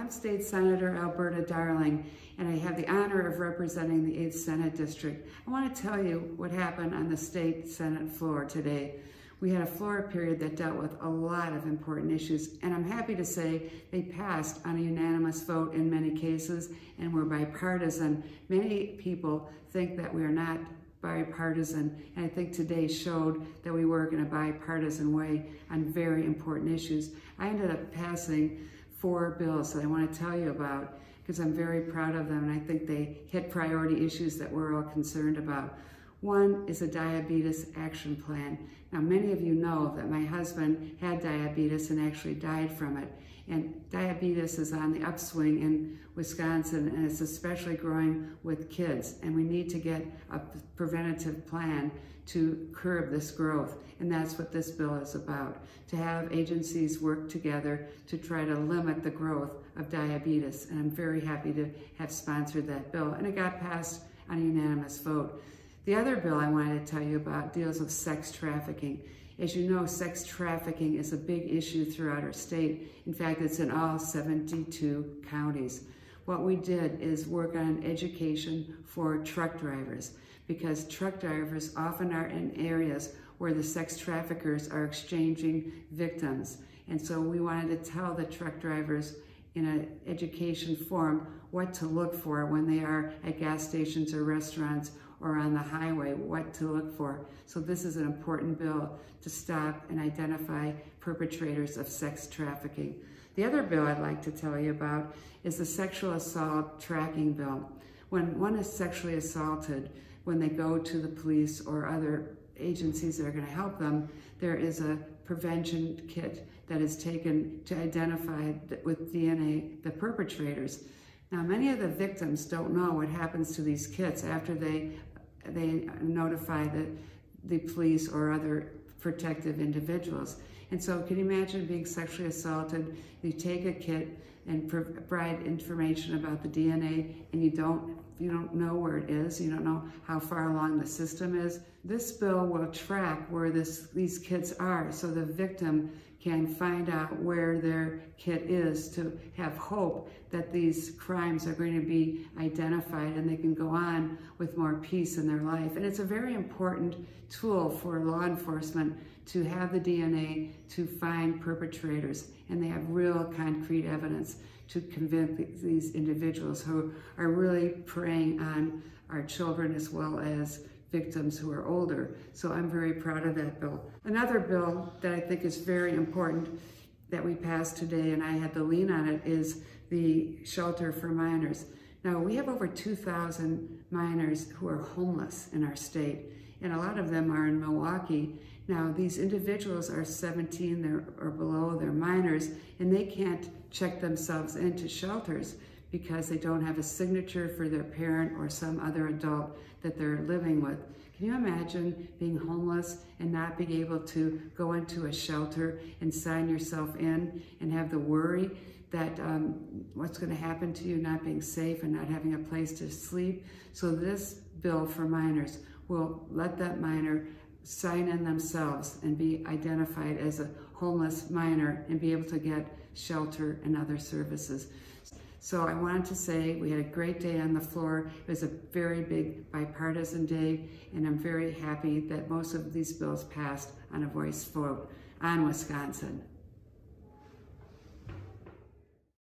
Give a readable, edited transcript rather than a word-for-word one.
I'm State Senator Alberta Darling, and I have the honor of representing the 8th Senate District. I want to tell you what happened on the State Senate floor today. We had a floor period that dealt with a lot of important issues, and I'm happy to say they passed on a unanimous vote in many cases and were bipartisan. Many people think that we are not bipartisan, and I think today showed that we work in a bipartisan way on very important issues. I ended up passing 4 bills that I want to tell you about because I'm very proud of them, and I think they hit priority issues that we're all concerned about. One is a diabetes action plan. Now, many of you know that my husband had diabetes and actually died from it. And diabetes is on the upswing in Wisconsin, and it's especially growing with kids. And we need to get a preventative plan to curb this growth. And that's what this bill is about, to have agencies work together to try to limit the growth of diabetes. And I'm very happy to have sponsored that bill. And it got passed on a unanimous vote. The other bill I wanted to tell you about deals with sex trafficking. As you know, sex trafficking is a big issue throughout our state. In fact, it's in all 72 counties. What we did is work on education for truck drivers, because truck drivers often are in areas where the sex traffickers are exchanging victims. And so we wanted to tell the truck drivers in an education forum what to look for when they are at gas stations or restaurants or on the highway, what to look for. So this is an important bill to stop and identify perpetrators of sex trafficking. The other bill I'd like to tell you about is the sexual assault tracking bill. When one is sexually assaulted, when they go to the police or other agencies that are going to help them, there is a prevention kit that is taken to identify with DNA the perpetrators. Now, many of the victims don't know what happens to these kits after they notify the police or other protective individuals. And so can you imagine being sexually assaulted? You take a kit and provide information about the DNA, and you don't know where it is, you don't know how far along the system is. This bill will track where these kits are, so the victim can find out where their kit is, to have hope that these crimes are going to be identified and they can go on with more peace in their life. And it's a very important tool for law enforcement to have the DNA to find perpetrators, and they have real concrete evidence to convict these individuals who are really preying on our children as well as victims who are older. So I'm very proud of that bill. Another bill that I think is very important that we passed today, and I had the lean on it, is the shelter for minors. Now, we have over 2,000 minors who are homeless in our state, and a lot of them are in Milwaukee. Now, these individuals are 17 or below, they're minors, and they can't check themselves into shelters because they don't have a signature for their parent or some other adult that they're living with. Can you imagine being homeless and not being able to go into a shelter and sign yourself in and have the worry that what's going to happen to you, not being safe and not having a place to sleep? So this bill for minors will let that minor sign in themselves and be identified as a homeless minor and be able to get shelter and other services. So I wanted to say we had a great day on the floor. It was a very big bipartisan day, and I'm very happy that most of these bills passed on a voice vote on Wisconsin.